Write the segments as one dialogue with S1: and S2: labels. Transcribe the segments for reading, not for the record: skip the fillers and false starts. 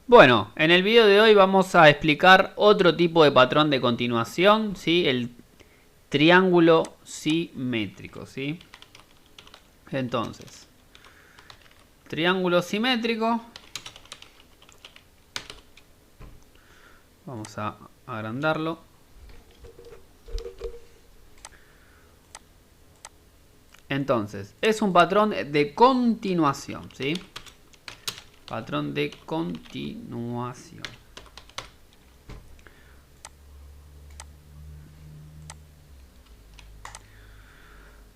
S1: Bueno, en el video de hoy vamos a explicar otro tipo de patrón de continuación, ¿sí? El triángulo simétrico, ¿sí? Entonces, triángulo simétrico. Vamos a agrandarlo. Entonces, es un patrón de continuación, ¿sí? Patrón de continuación.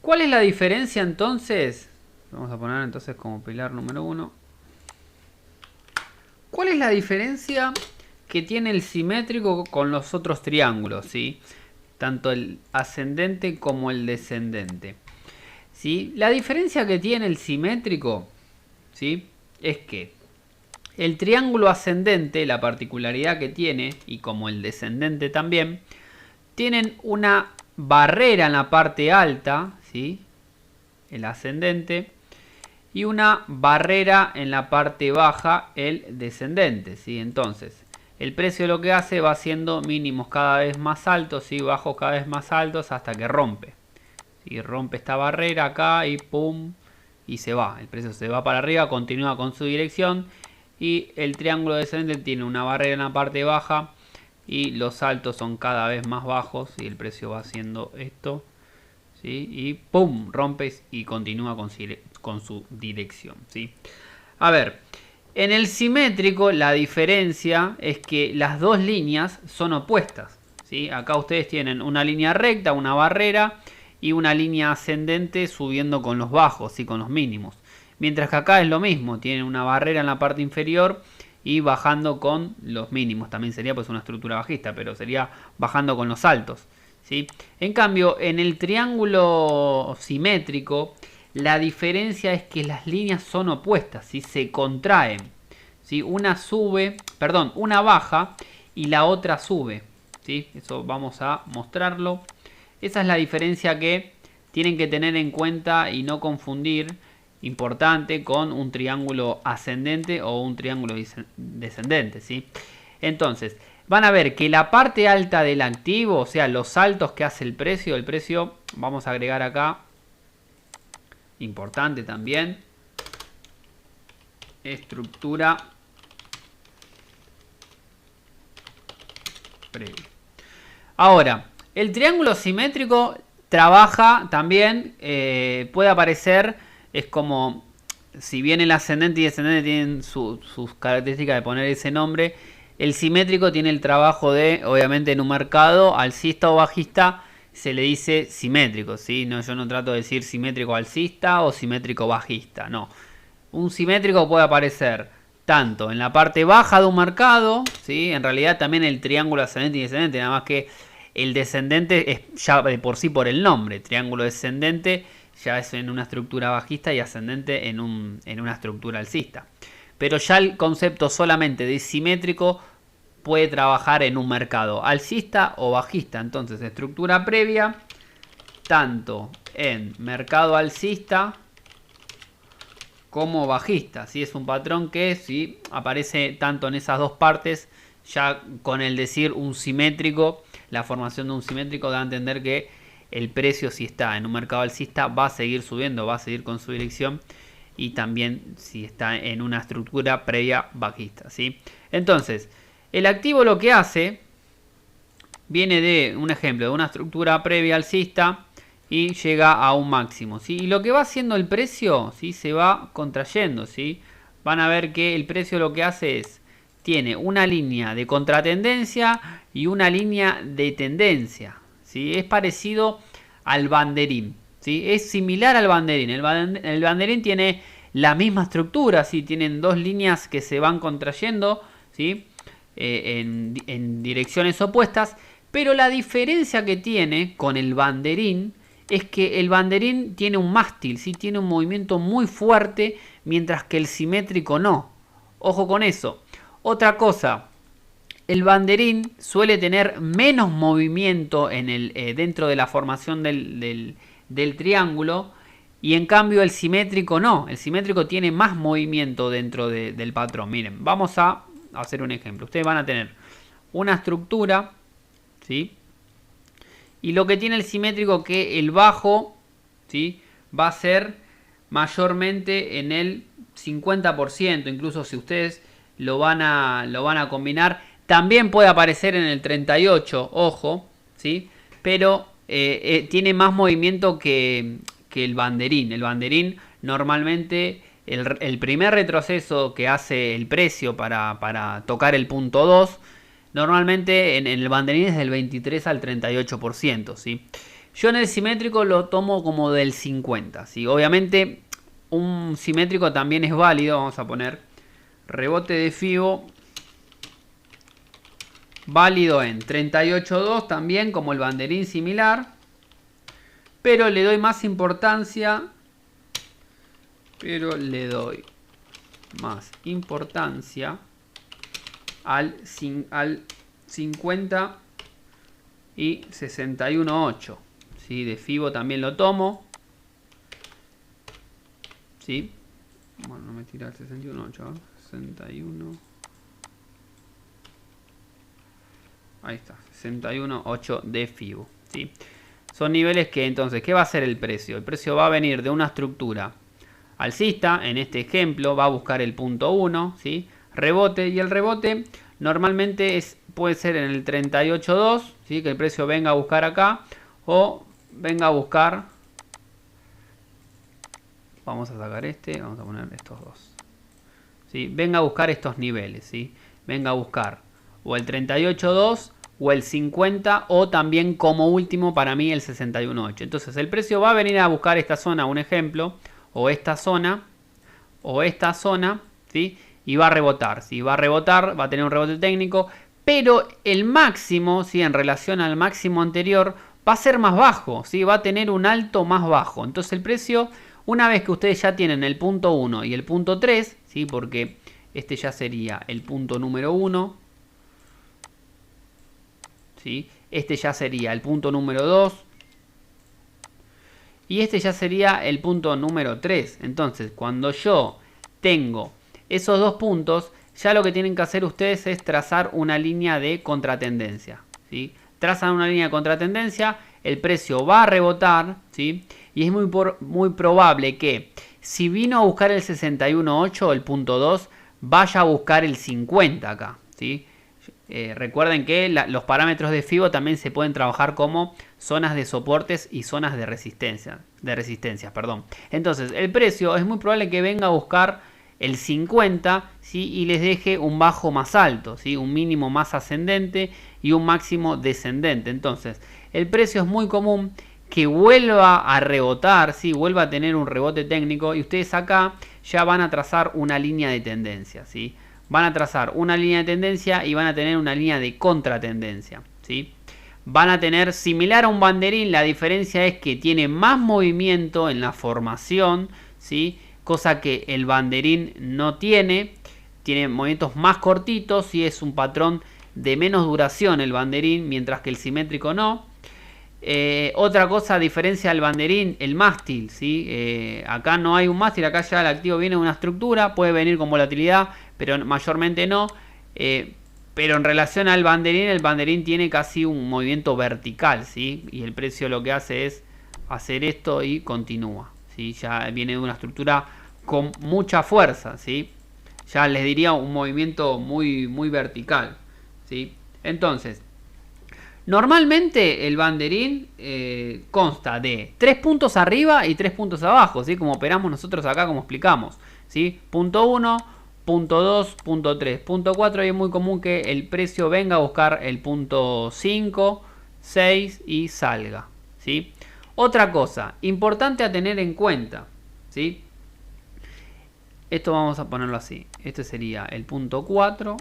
S1: ¿Cuál es la diferencia entonces? Vamos a poner entonces como pilar número 1. ¿Cuál es la diferencia que tiene el simétrico con los otros triángulos, ¿sí? Tanto el ascendente como el descendente, ¿sí? La diferencia que tiene el simétrico, ¿sí? Es que el triángulo ascendente, la particularidad que tiene, y como el descendente también, tienen una barrera en la parte alta, ¿sí? El ascendente, y una barrera en la parte baja, el descendente, ¿sí? Entonces, el precio lo que hace va siendo mínimos cada vez más altos y bajos cada vez más altos hasta que rompe. ¿Sí? Rompe esta barrera acá y pum, y se va. El precio se va para arriba, continúa con su dirección y el triángulo descendente tiene una barrera en la parte baja y los altos son cada vez más bajos y el precio va haciendo esto, ¿sí? Y pum, rompes y continúa con su dirección, ¿sí? A ver, en el simétrico la diferencia es que las dos líneas son opuestas, ¿sí? Acá ustedes tienen una línea recta, una barrera y una línea ascendente subiendo con los bajos y con los mínimos. Mientras que acá es lo mismo, tienen una barrera en la parte inferior y bajando con los mínimos. También sería pues una estructura bajista, pero sería bajando con los altos, ¿sí? En cambio, en el triángulo simétrico, la diferencia es que las líneas son opuestas, ¿sí? Se contraen, ¿sí? Una sube, perdón, una baja y la otra sube, ¿sí? Eso vamos a mostrarlo. Esa es la diferencia que tienen que tener en cuenta y no confundir, importante, con un triángulo ascendente o un triángulo descendente, ¿sí? Entonces, van a ver que la parte alta del activo, o sea, los saltos que hace el precio, vamos a agregar acá, importante también, estructura previa. Ahora, el triángulo simétrico trabaja también, puede aparecer, es como, si bien el ascendente y descendente tienen sus características de poner ese nombre, el simétrico tiene el trabajo de, obviamente en un mercado, alcista o bajista, se le dice simétrico, ¿sí? No, yo no trato de decir simétrico alcista o simétrico bajista, no. Un simétrico puede aparecer tanto en la parte baja de un mercado, ¿sí? En realidad también el triángulo ascendente y descendente, nada más que el descendente es ya de por sí por el nombre, triángulo descendente ya es en una estructura bajista y ascendente en una estructura alcista. Pero ya el concepto solamente de simétrico puede trabajar en un mercado alcista o bajista. Entonces, estructura previa, tanto en mercado alcista como bajista. ¿Sí? Es un patrón que si aparece tanto en esas dos partes, ya con el decir un simétrico, la formación de un simétrico da a entender que el precio, si está en un mercado alcista, va a seguir subiendo, va a seguir con su dirección, y también si está en una estructura previa bajista, ¿sí? Entonces, el activo lo que hace viene de un ejemplo de una estructura previa alcista y llega a un máximo, ¿sí? Y lo que va haciendo el precio, ¿sí? Se va contrayendo, ¿sí? Van a ver que el precio lo que hace es, tiene una línea de contratendencia y una línea de tendencia, ¿sí? Es parecido al banderín, ¿sí? Es similar al banderín. El banderín tiene la misma estructura, ¿sí? Tienen dos líneas que se van contrayendo, ¿sí? En direcciones opuestas, pero la diferencia que tiene con el banderín es que el banderín tiene un mástil, ¿sí? Tiene un movimiento muy fuerte, mientras que el simétrico no. Ojo con eso. Otra cosa, el banderín suele tener menos movimiento dentro de la formación del triángulo, y en cambio el simétrico no. El simétrico tiene más movimiento dentro del patrón. Miren, vamos a a hacer un ejemplo. Ustedes van a tener una estructura, ¿sí? Y lo que tiene el simétrico que el bajo, ¿sí? Va a ser mayormente en el 50%, incluso si ustedes lo van a combinar, también puede aparecer en el 38%, ojo, ¿sí? Pero tiene más movimiento que el banderín. El banderín normalmente, el primer retroceso que hace el precio para tocar el punto 2, normalmente en el banderín es del 23 al 38%, ¿sí? Yo en el simétrico lo tomo como del 50%, ¿sí? Obviamente un simétrico también es válido. Vamos a poner rebote de FIBO válido en 38.2 también como el banderín similar, pero le doy más importancia, al 50 y 61.8, ¿sí? De FIBO también lo tomo, ¿sí? Bueno, no me tira el 61.8, 61. Ahí está, 61.8 de FIBO, ¿sí? Son niveles que entonces, ¿qué va a hacer el precio? El precio va a venir de una estructura alcista, en este ejemplo va a buscar el punto 1, ¿sí? Rebote, y el rebote normalmente puede ser en el 38.2, ¿sí? Que el precio venga a buscar acá, o venga a buscar, vamos a sacar vamos a poner estos dos, ¿sí? Venga a buscar estos niveles, ¿sí? Venga a buscar o el 38.2 o el 50, o también como último para mí el 61.8. Entonces el precio va a venir a buscar esta zona, un ejemplo, o esta zona, ¿sí? Y va a rebotar, ¿sí? Va a rebotar, va a tener un rebote técnico, pero el máximo, ¿sí? En relación al máximo anterior, va a ser más bajo, ¿sí? Va a tener un alto más bajo. Entonces el precio, una vez que ustedes ya tienen el punto 1 y el punto 3, ¿sí? Porque este ya sería el punto número 1, ¿sí? Este ya sería el punto número 2. Y este ya sería el punto número 3. Entonces, cuando yo tengo esos dos puntos, ya lo que tienen que hacer ustedes es trazar una línea de contratendencia, ¿sí? Trazan una línea de contratendencia, el precio va a rebotar, ¿sí? Y es muy probable que si vino a buscar el 61.8, el punto 2, vaya a buscar el 50 acá, ¿sí? Recuerden que los parámetros de FIBO también se pueden trabajar como zonas de soportes y zonas de resistencia. Entonces, el precio es muy probable que venga a buscar el 50, ¿sí? Y les deje un bajo más alto, ¿sí? Un mínimo más ascendente y un máximo descendente. Entonces, el precio es muy común que vuelva a rebotar, ¿sí? Vuelva a tener un rebote técnico, y ustedes acá ya van a trazar una línea de tendencia, ¿sí? Van a trazar una línea de tendencia y van a tener una línea de contratendencia, ¿sí? Van a tener similar a un banderín, la diferencia es que tiene más movimiento en la formación, ¿sí? Cosa que el banderín no tiene. Tiene movimientos más cortitos y es un patrón de menos duración el banderín, mientras que el simétrico no. Otra cosa diferencia al banderín, el mástil, ¿sí? Acá no hay un mástil, acá ya el activo viene de una estructura, puede venir con volatilidad, pero mayormente no. Pero en relación al banderín, el banderín tiene casi un movimiento vertical, ¿sí? Y el precio lo que hace es hacer esto y continúa, ¿sí? Ya viene de una estructura con mucha fuerza, ¿sí? Ya les diría un movimiento muy, muy vertical, ¿sí? Entonces, normalmente el banderín consta de 3 puntos arriba y 3 puntos abajo, ¿sí? Como operamos nosotros acá, como explicamos, ¿sí? Punto 1, punto 2, punto 3, punto 4, y es muy común que el precio venga a buscar el punto 5, 6 y salga, ¿sí? Otra cosa importante a tener en cuenta, ¿sí? Esto vamos a ponerlo así. Este sería el punto 4.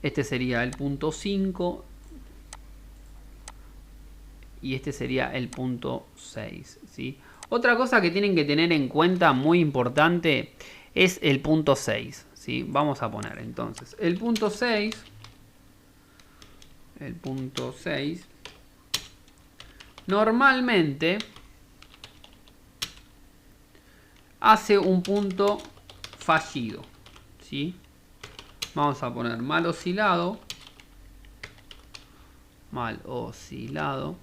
S1: Este sería el punto 5. Y este sería el punto 6, ¿sí? Otra cosa que tienen que tener en cuenta, muy importante, es el punto 6, ¿sí? Vamos a poner entonces el punto 6. El punto 6. Normalmente hace un punto fallido, ¿sí? Vamos a poner mal oscilado. Mal oscilado.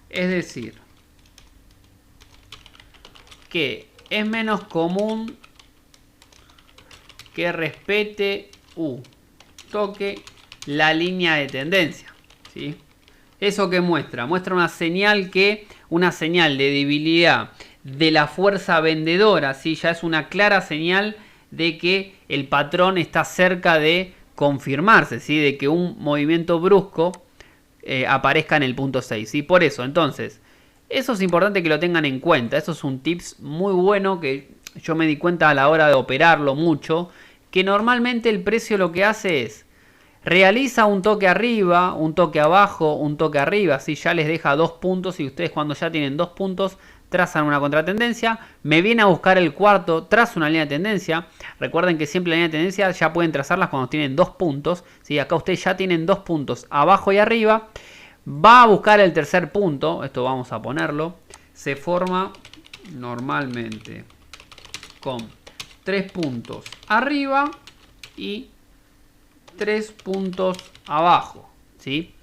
S1: Es decir, que es menos común que respete toque la línea de tendencia, ¿sí? ¿Eso que muestra? Muestra una señal de debilidad de la fuerza vendedora, ¿sí? Ya es una clara señal de que el patrón está cerca de confirmarse, ¿sí? De que un movimiento brusco aparezca en el punto 6, ¿sí? Por eso, entonces, eso es importante que lo tengan en cuenta. Eso es un tips muy bueno que yo me di cuenta a la hora de operarlo mucho, que normalmente el precio lo que hace es realiza un toque arriba, un toque abajo, un toque arriba, ¿sí? Ya les deja 2 puntos y ustedes cuando ya tienen 2 puntos trazan una contratendencia, me viene a buscar el cuarto, trazo una línea de tendencia. Recuerden que siempre la línea de tendencia ya pueden trazarlas cuando tienen 2 puntos, ¿sí? Acá ustedes ya tienen 2 puntos abajo y arriba, va a buscar el tercer punto, esto vamos a ponerlo, se forma normalmente con 3 puntos arriba y 3 puntos abajo, ¿sí?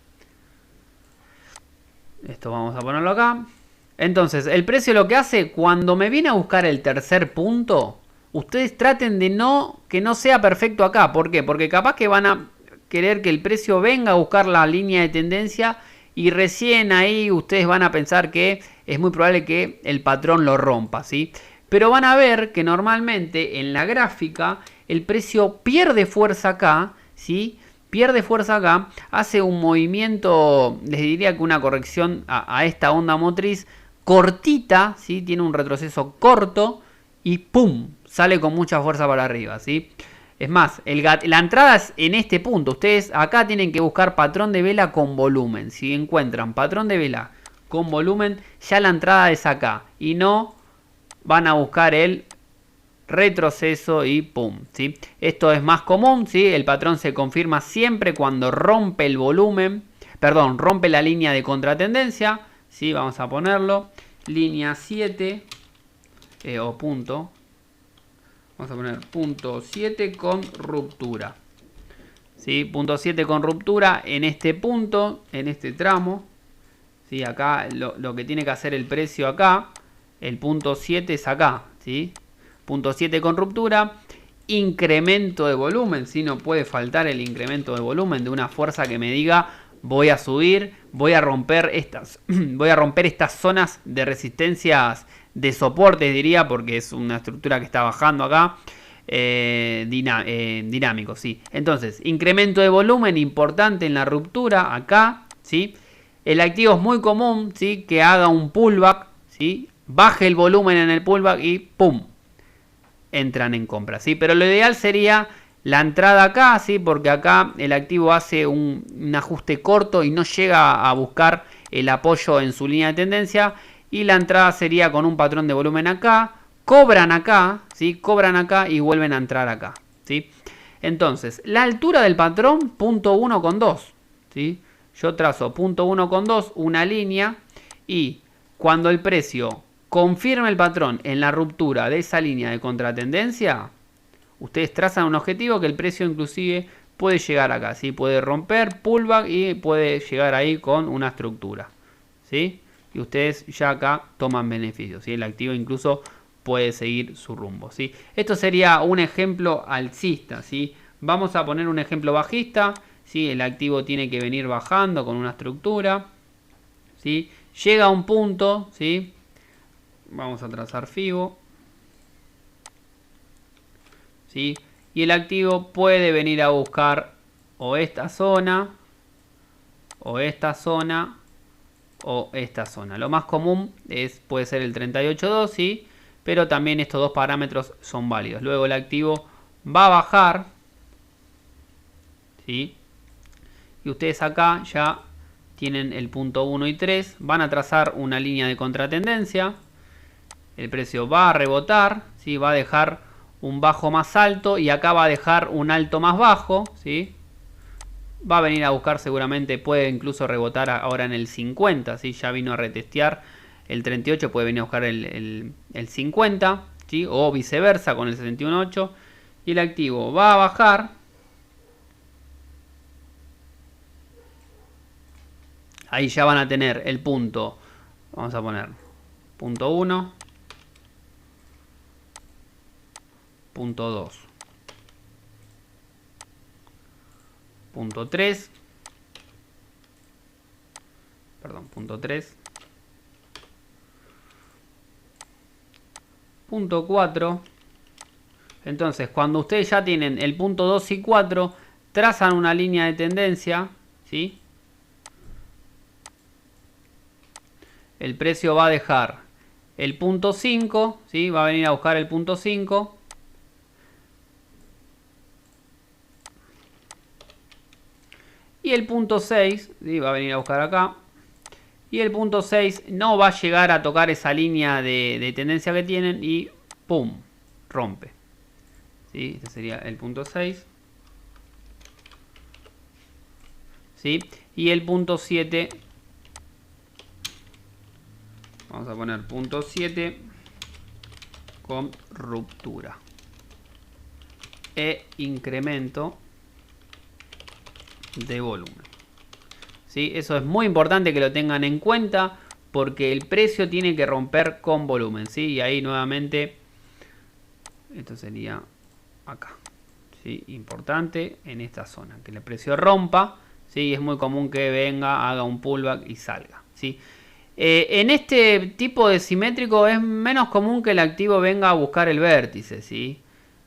S1: Esto vamos a ponerlo acá. Entonces, el precio lo que hace cuando me viene a buscar el tercer punto, ustedes traten de que no sea perfecto acá. ¿Por qué? Porque capaz que van a querer que el precio venga a buscar la línea de tendencia y recién ahí ustedes van a pensar que es muy probable que el patrón lo rompa, ¿sí? Pero van a ver que normalmente en la gráfica el precio pierde fuerza acá, ¿sí? Pierde fuerza acá, hace un movimiento, les diría que una corrección a esta onda motriz cortita, ¿sí? Tiene un retroceso corto y ¡pum! Sale con mucha fuerza para arriba, ¿sí? Es más, la entrada es en este punto. Ustedes acá tienen que buscar patrón de vela con volumen. Si encuentran patrón de vela con volumen, ya la entrada es acá. Y no van a buscar el retroceso y pum, ¿sí? Esto es más común, ¿sí? El patrón se confirma siempre cuando rompe el volumen, perdón, rompe la línea de contratendencia, ¿sí? Vamos a ponerlo, línea 7 o punto, vamos a poner punto 7 con ruptura, ¿sí? Punto 7 con ruptura en este punto, en este tramo, ¿sí? Acá lo que tiene que hacer el precio acá, el punto 7 es acá, ¿sí? Punto 7 con ruptura, incremento de volumen, si no puede faltar el incremento de volumen de una fuerza que me diga voy a subir, voy a romper estas zonas de resistencias de soporte, diría, porque es una estructura que está bajando acá, dinámico, sí. Entonces, incremento de volumen importante en la ruptura acá, ¿sí? El activo es muy común, ¿sí? Que haga un pullback, ¿sí? Baje el volumen en el pullback y ¡pum! Entran en compra, ¿sí? Pero lo ideal sería la entrada acá, ¿sí? Porque acá el activo hace un ajuste corto y no llega a buscar el apoyo en su línea de tendencia. Y la entrada sería con un patrón de volumen acá. Cobran acá, ¿sí? Cobran acá y vuelven a entrar acá, ¿sí? Entonces, la altura del patrón, punto 1,2, ¿sí? Yo trazo punto 1,2, una línea. Y cuando el precio confirma el patrón en la ruptura de esa línea de contratendencia, ustedes trazan un objetivo que el precio inclusive puede llegar acá, ¿sí? Puede romper, pullback y puede llegar ahí con una estructura, ¿sí? Y ustedes ya acá toman beneficios, ¿sí? El activo incluso puede seguir su rumbo, ¿sí? Esto sería un ejemplo alcista, ¿sí? Vamos a poner un ejemplo bajista, ¿sí? El activo tiene que venir bajando con una estructura, ¿sí? Llega a un punto, ¿sí? Vamos a trazar FIBO, ¿sí? Y el activo puede venir a buscar o esta zona, o esta zona, o esta zona. Lo más común puede ser el 38.2, ¿sí? Pero también estos dos parámetros son válidos. Luego el activo va a bajar, ¿sí? Y ustedes acá ya tienen el punto 1 y 3. Van a trazar una línea de contratendencia. El precio va a rebotar, ¿sí? Va a dejar un bajo más alto y acá va a dejar un alto más bajo, ¿sí? Va a venir a buscar seguramente, puede incluso rebotar ahora en el 50, ¿sí? Ya vino a retestear el 38 puede venir a buscar el 50, ¿sí? O viceversa con el 61.8. Y el activo va a bajar. Ahí ya van a tener el punto. Vamos a poner punto 1. Punto 2. Punto 3. Perdón, punto 3. Punto 4. Entonces, cuando ustedes ya tienen el punto 2 y 4, trazan una línea de tendencia, ¿sí? El precio va a dejar el punto 5, ¿sí? Va a venir a buscar el punto 5. Y el punto 6, ¿sí? Va a venir a buscar acá. Y el punto 6 no va a llegar a tocar esa línea de tendencia que tienen y ¡pum! Rompe. ¿Sí? Este sería el punto 6. ¿Sí? Y el punto 7. Vamos a poner punto 7 con ruptura. E incremento de volumen. ¿Sí? Eso es muy importante que lo tengan en cuenta porque el precio tiene que romper con volumen. ¿Sí? Y ahí nuevamente, esto sería acá. ¿Sí? Importante en esta zona, que el precio rompa. ¿Sí? Es muy común que venga, haga un pullback y salga. ¿Sí? En este tipo de simétrico es menos común que el activo venga a buscar el vértice. ¿Sí?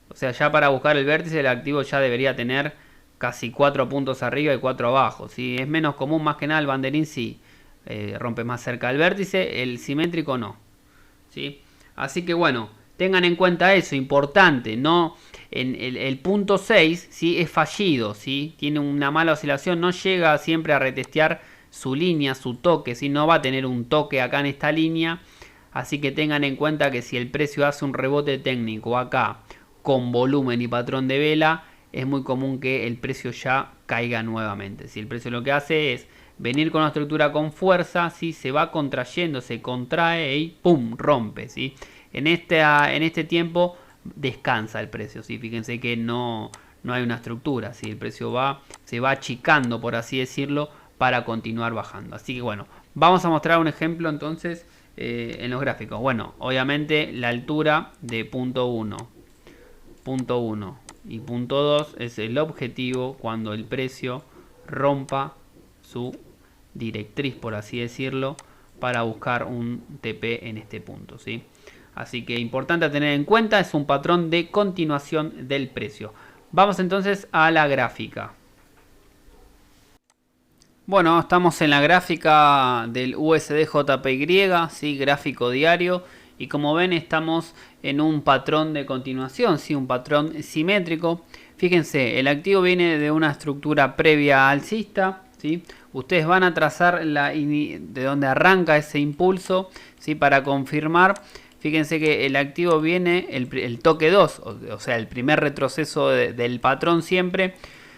S1: O sea, ya para buscar el vértice el activo ya debería tener casi 4 puntos arriba y 4 abajo. ¿Sí? Es menos común, más que nada el banderín sí rompe más cerca del vértice, el simétrico no. ¿Sí? Así que bueno, tengan en cuenta eso, importante, no en el punto 6 ¿sí? Es fallido, ¿sí? Tiene una mala oscilación, no llega siempre a retestear su línea, su toque, ¿sí? No va a tener un toque acá en esta línea, así que tengan en cuenta que si el precio hace un rebote técnico acá con volumen y patrón de vela, es muy común que el precio ya caiga nuevamente. Si el precio lo que hace es venir con una estructura con fuerza, ¿sí? Se va contrayendo, se contrae y ¡pum! Rompe. ¿Sí? En este tiempo descansa el precio. ¿Sí? Fíjense que no hay una estructura. ¿Sí? El precio se va achicando, por así decirlo, para continuar bajando. Así que bueno, vamos a mostrar un ejemplo entonces en los gráficos. Bueno, obviamente la altura de punto 1, punto 1 y punto 2 es el objetivo cuando el precio rompa su directriz, por así decirlo, para buscar un TP en este punto, ¿sí? Así que importante a tener en cuenta, es un patrón de continuación del precio. Vamos entonces a la gráfica. Bueno, estamos en la gráfica del USD-JPY, ¿sí? Gráfico diario. Y como ven estamos en un patrón de continuación, ¿sí? Un patrón simétrico. Fíjense, el activo viene de una estructura previa alcista, ¿sí? Ustedes van a trazar de donde arranca ese impulso, ¿sí? Para confirmar. Fíjense que el activo viene, el toque 2, o sea, el primer retroceso del patrón siempre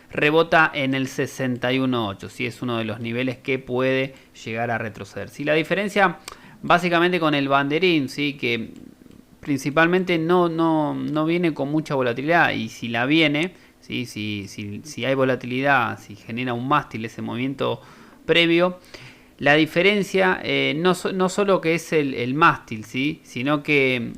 S1: rebota en el 61.8, ¿sí? Es uno de los niveles que puede llegar a retroceder. ¿Sí? La diferencia básicamente con el banderín, ¿sí? Que principalmente no viene con mucha volatilidad, y si la viene, ¿sí? Si hay volatilidad, si genera un mástil ese movimiento previo, la diferencia no solo que es el mástil, ¿sí? Sino que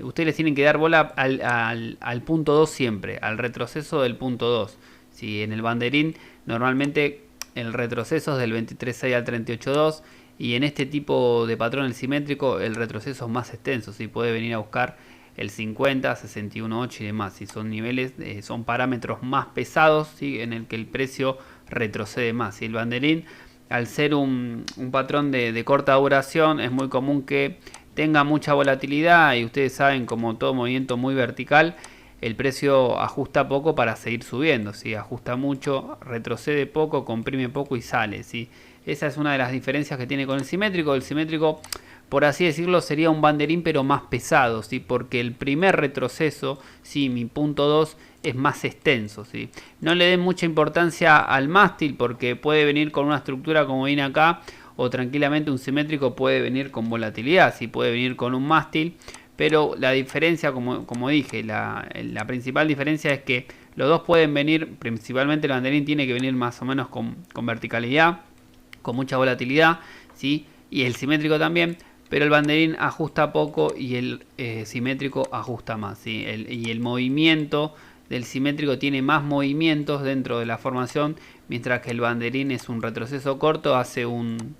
S1: ustedes les tienen que dar bola al punto 2 siempre, al retroceso del punto 2. ¿Sí? En el banderín normalmente el retroceso es del 23.6 al 38.2, y en este tipo de patrón simétrico el retroceso es más extenso, ¿sí? Puede venir a buscar el 50, 61.8 y demás. ¿Sí? Son niveles, son parámetros más pesados, ¿sí? En el que el precio retrocede más. ¿Sí? El banderín, al ser un patrón de corta duración, es muy común que tenga mucha volatilidad, y ustedes saben, como todo movimiento muy vertical, el precio ajusta poco para seguir subiendo, ¿sí? Ajusta mucho, retrocede poco, comprime poco y sale, ¿sí? Esa es una de las diferencias que tiene con el simétrico. El simétrico, por así decirlo, sería un banderín pero más pesado, ¿sí? Porque el primer retroceso, ¿sí? Mi punto 2 es más extenso, ¿sí? No le den mucha importancia al mástil porque puede venir con una estructura como viene acá, o tranquilamente un simétrico puede venir con volatilidad, sí, puede venir con un mástil, pero la diferencia, como dije, la principal diferencia es que los dos pueden venir, principalmente el banderín tiene que venir más o menos con verticalidad, con mucha volatilidad, ¿sí? Y el simétrico también, pero el banderín ajusta poco y el simétrico ajusta más, ¿sí? Y el movimiento del simétrico tiene más movimientos dentro de la formación, mientras que el banderín es un retroceso corto, hace un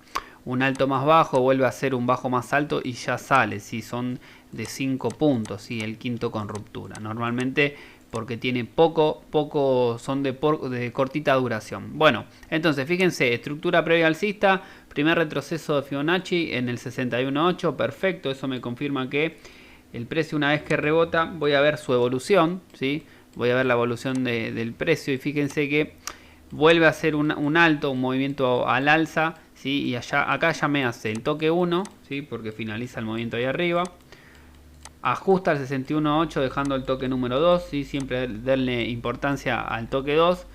S1: alto más bajo, vuelve a hacer un bajo más alto y ya sale, ¿sí? Son de 5 puntos, ¿sí? El quinto con ruptura. Normalmente porque tiene son de cortita duración. Bueno, entonces fíjense, estructura previa alcista, primer retroceso de Fibonacci en el 61.8, perfecto, eso me confirma que el precio una vez que rebota, voy a ver su evolución, ¿sí? Voy a ver la evolución del precio y fíjense que vuelve a hacer un alto, un movimiento al alza, ¿sí? Y acá ya me hace el toque 1, ¿sí? Porque finaliza el movimiento ahí arriba. Ajusta al 61.8 dejando el toque número 2, ¿sí? Siempre darle importancia al toque 2.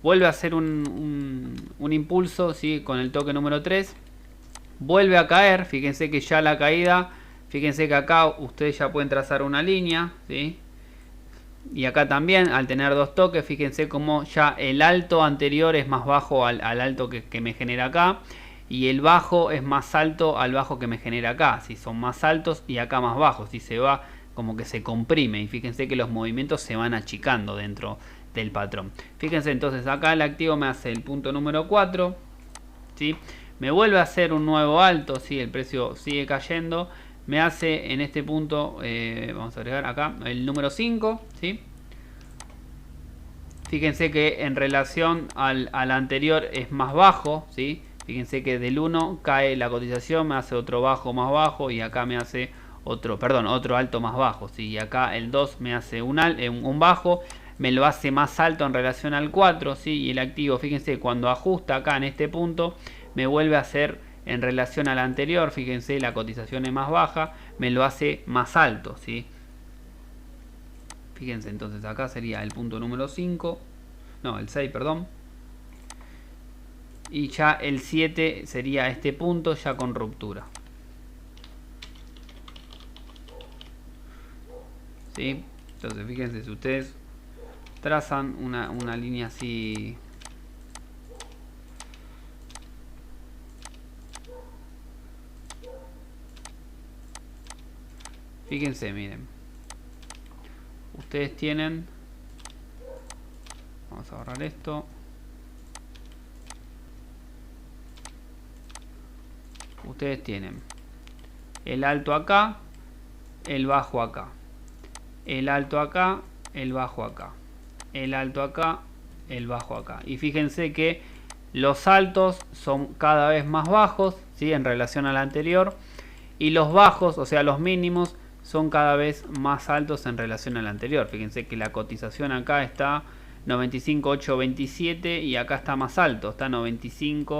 S1: Vuelve a hacer un impulso, ¿sí? Con el toque número 3. Vuelve a caer, fíjense que ya la caída, fíjense que acá ustedes ya pueden trazar una línea, ¿sí? Y acá también al tener dos toques, fíjense como ya el alto anterior es más bajo al alto que me genera acá. Y el bajo es más alto al bajo que me genera acá. Si son más altos y acá más bajos. Si se va como que se comprime. Y fíjense que los movimientos se van achicando dentro del patrón. Fíjense entonces acá el activo me hace el punto número 4. ¿Sí? Me vuelve a hacer un nuevo alto. ¿Sí? El precio sigue cayendo. Me hace en este punto, vamos a agregar acá, el número 5. ¿Sí? Fíjense que en relación al anterior es más bajo. ¿Sí? Fíjense que del 1 cae la cotización, me hace otro bajo más bajo y acá me hace otro alto más bajo. ¿Sí? Y acá el 2 me hace un bajo, me lo hace más alto en relación al 4. ¿Sí? Y el activo, fíjense, cuando ajusta acá en este punto, me vuelve a hacer en relación al anterior. Fíjense, la cotización es más baja, me lo hace más alto. ¿Sí? Fíjense, entonces acá sería el punto número 5. No, el 6, perdón. Y ya el 7 sería este punto ya con ruptura. ¿Sí? Entonces fíjense, si ustedes trazan una línea así, fíjense, miren, ustedes tienen, vamos a borrar esto, ustedes tienen el alto acá, el bajo acá, el alto acá, el bajo acá, el alto acá, el bajo acá. Y fíjense que los altos son cada vez más bajos, ¿sí? En relación al anterior, y los bajos, o sea los mínimos, son cada vez más altos en relación al anterior. Fíjense que la cotización acá está 95.827 y acá está más alto, está 96,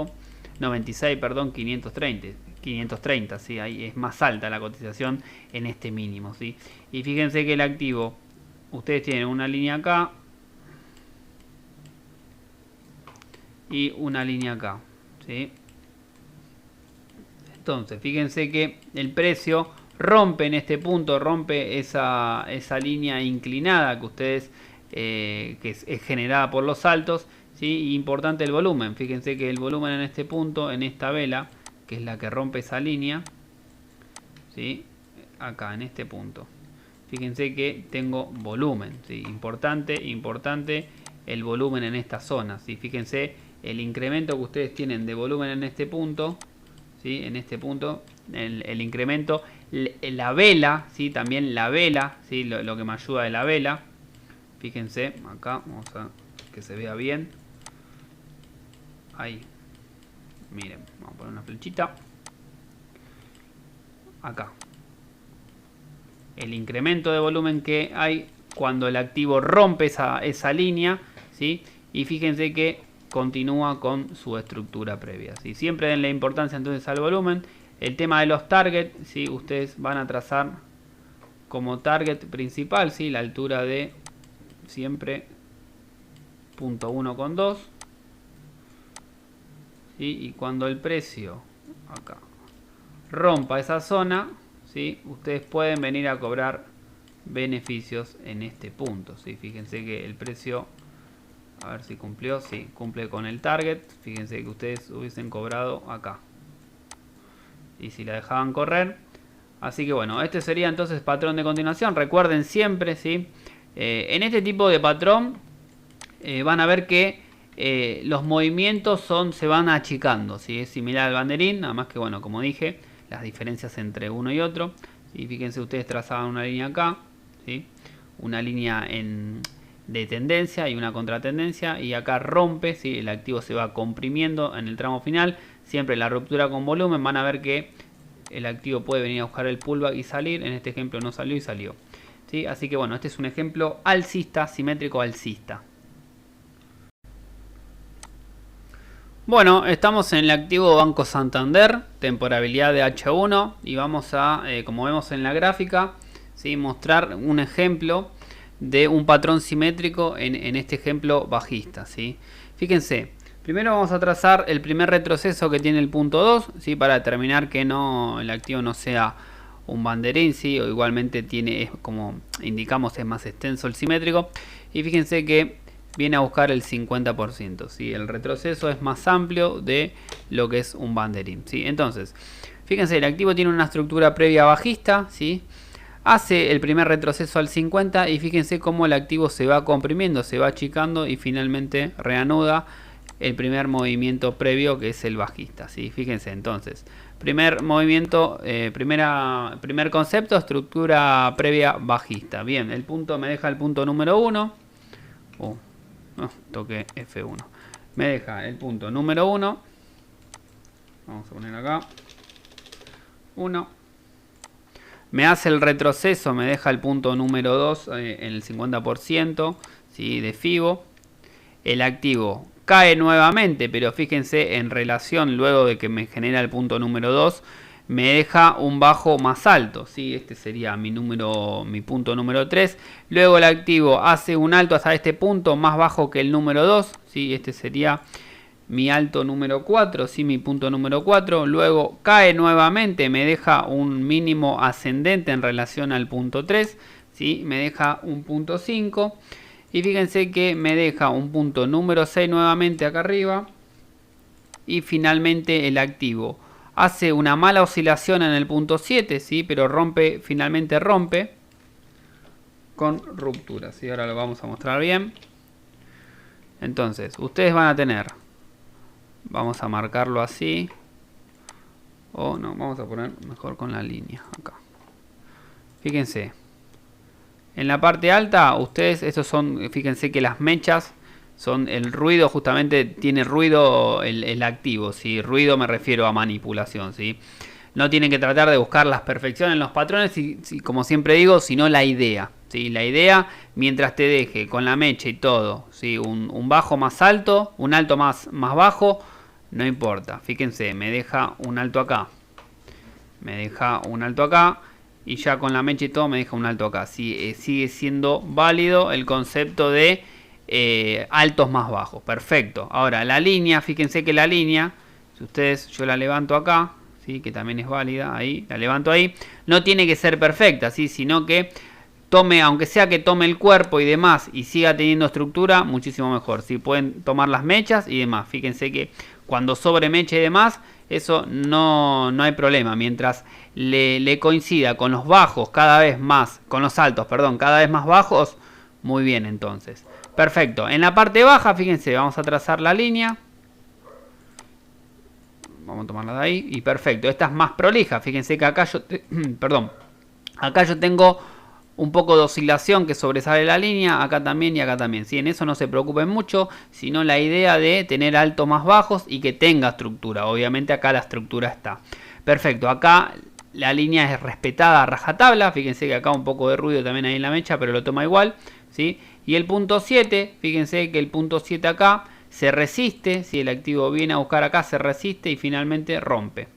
S1: perdón, 530, ¿sí? Ahí es más alta la cotización en este mínimo, ¿sí? Y fíjense que el activo, ustedes tienen una línea acá y una línea acá, ¿sí? Entonces fíjense que el precio rompe en este punto, rompe esa línea inclinada que ustedes que es generada por los altos, ¿sí? Importante el volumen, fíjense que el volumen en este punto, en esta vela, que es la que rompe esa línea, ¿sí? Acá en este punto, fíjense que tengo volumen, ¿sí? Importante el volumen en esta zona, ¿sí? Fíjense el incremento que ustedes tienen de volumen en este punto, ¿sí? En este punto el incremento, la vela, ¿sí? También la vela, ¿sí? Lo que me ayuda de la vela, fíjense acá, vamos a que se vea bien, ahí, miren, vamos a poner una flechita acá, el incremento de volumen que hay cuando el activo rompe esa línea, ¿sí? Y fíjense que continúa con su estructura previa, ¿sí? Siempre denle importancia entonces al volumen. El tema de los targets, ¿sí? Ustedes van a trazar como target principal, ¿sí? La altura de siempre punto 1,2, ¿sí? Y cuando el precio acá, rompa esa zona, ¿sí? Ustedes pueden venir a cobrar beneficios en este punto, ¿sí? Fíjense que el precio, a ver si cumplió, sí, cumple con el target. Fíjense que ustedes hubiesen cobrado acá, y si la dejaban correr. Así que bueno, este sería entonces patrón de continuación. Recuerden siempre, ¿sí? En este tipo de patrón van a ver que los movimientos se van achicando, ¿sí? Es similar al banderín, nada más que bueno, como dije, las diferencias entre uno y otro, ¿sí? Fíjense, ustedes trazaban una línea acá, ¿sí? Una línea de tendencia y una contratendencia, y acá rompe, ¿sí? El activo se va comprimiendo en el tramo final. Siempre la ruptura con volumen, van a ver que el activo puede venir a buscar el pullback y salir. En este ejemplo no salió y salió, ¿sí? Así que bueno, este es un ejemplo alcista, simétrico alcista. Bueno, estamos en el activo Banco Santander, temporalidad de H1, y vamos a, como vemos en la gráfica, ¿sí? Mostrar un ejemplo de un patrón simétrico en este ejemplo bajista, ¿sí? Fíjense, primero vamos a trazar el primer retroceso que tiene el punto 2, ¿sí? Para determinar que el activo no sea un banderín, ¿sí? O igualmente tiene, como indicamos, es más extenso el simétrico, y fíjense que viene a buscar el 50%, ¿sí? El retroceso es más amplio de lo que es un banderín, ¿sí? Entonces, fíjense, el activo tiene una estructura previa bajista, ¿sí? Hace el primer retroceso al 50 y fíjense cómo el activo se va comprimiendo, se va achicando y finalmente reanuda el primer movimiento previo, que es el bajista, ¿sí? Fíjense, entonces, primer movimiento, primer concepto, estructura previa bajista. Bien, el punto me deja el punto número 1. Toqué F1. Me deja el punto número 1. Vamos a poner acá 1. Me hace el retroceso, me deja el punto número 2 en el 50%, ¿sí? De FIBO. El activo cae nuevamente, pero fíjense, en relación, luego de que me genera el punto número 2, me deja un bajo más alto, ¿sí? Este sería mi punto número 3. Luego el activo hace un alto hasta este punto, más bajo que el número 2, ¿sí? Este sería mi alto número 4, ¿sí? Mi punto número 4. Luego cae nuevamente, me deja un mínimo ascendente en relación al punto 3, ¿sí? Me deja un punto 5. Y fíjense que me deja un punto número 6 nuevamente acá arriba. Y finalmente el activo hace una mala oscilación en el punto 7, ¿sí? Pero finalmente rompe con ruptura, ¿sí? Ahora lo vamos a mostrar bien. Entonces, ustedes van a tener, vamos a marcarlo así, o no, vamos a poner mejor con la línea acá. Fíjense, en la parte alta, ustedes, fíjense que las mechas son el ruido, justamente tiene ruido el activo, ¿sí? Ruido me refiero a manipulación, ¿sí? No tienen que tratar de buscar las perfecciones en los patrones, como siempre digo, sino la idea, ¿sí? La idea, mientras te deje con la mecha y todo, ¿sí? Un bajo más alto, un alto más bajo, no importa. Fíjense, me deja un alto acá, me deja un alto acá, y ya con la mecha y todo me deja un alto acá. Sí, sigue siendo válido el concepto de altos más bajos. Perfecto. Ahora la línea, fíjense que la línea, si ustedes, yo la levanto acá, ¿sí? Que también es válida, ahí, la levanto ahí, no tiene que ser perfecta, ¿sí? Sino que tome, aunque sea que tome el cuerpo y demás y siga teniendo estructura, muchísimo mejor. ¿Sí? Pueden tomar las mechas y demás. Fíjense que cuando sobre mecha y demás, eso no hay problema. Mientras le coincida con los bajos cada vez más, con los altos, perdón, cada vez más bajos, muy bien entonces. Perfecto. En la parte baja, fíjense, vamos a trazar la línea. Vamos a tomarla de ahí. Y perfecto. Esta es más prolija. Fíjense que acá acá yo tengo un poco de oscilación que sobresale la línea, acá también y acá también. ¿Sí? En eso no se preocupen mucho, sino la idea de tener altos más bajos y que tenga estructura. Obviamente acá la estructura está. Perfecto, acá la línea es respetada a rajatabla. Fíjense que acá un poco de ruido también hay en la mecha, pero lo toma igual, ¿sí? Y el punto 7, fíjense que el punto 7 acá se resiste. Si el activo viene a buscar acá, se resiste y finalmente rompe.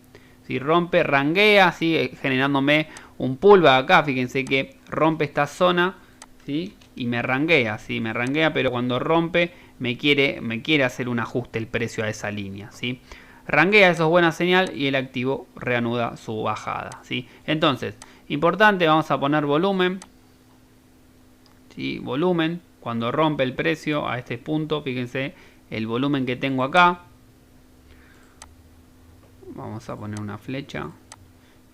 S1: Si rompe, ranguea, ¿sí? Generándome un pullback acá. Fíjense que rompe esta zona, ¿sí? Y me ranguea, ¿sí? Me ranguea, pero cuando rompe me quiere hacer un ajuste el precio a esa línea, ¿sí? ranguea, eso es buena señal y el activo reanuda su bajada, ¿sí? Entonces, importante, vamos a poner volumen, ¿sí? Volumen, cuando rompe el precio a este punto, fíjense el volumen que tengo acá. Vamos a poner una flecha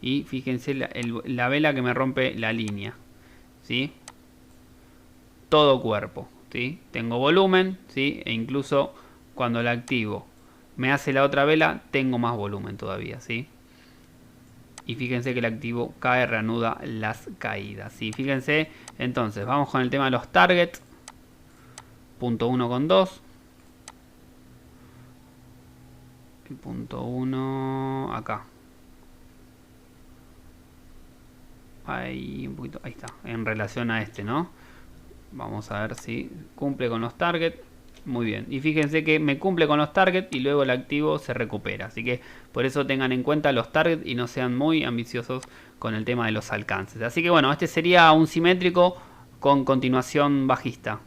S1: y fíjense la vela que me rompe la línea, ¿sí? Todo cuerpo, ¿sí? Tengo volumen, ¿sí? E incluso cuando la activo me hace la otra vela, tengo más volumen todavía, ¿sí? Y fíjense que el activo cae, reanuda las caídas, ¿sí? Fíjense, entonces vamos con el tema de los targets. Punto 1 con 2. El punto 1 acá. Ahí, un poquito, ahí está, en relación a este, ¿no? Vamos a ver si cumple con los targets. Muy bien, y fíjense que me cumple con los targets y luego el activo se recupera, así que por eso tengan en cuenta los targets y no sean muy ambiciosos con el tema de los alcances. Así que bueno, este sería un simétrico con continuación bajista.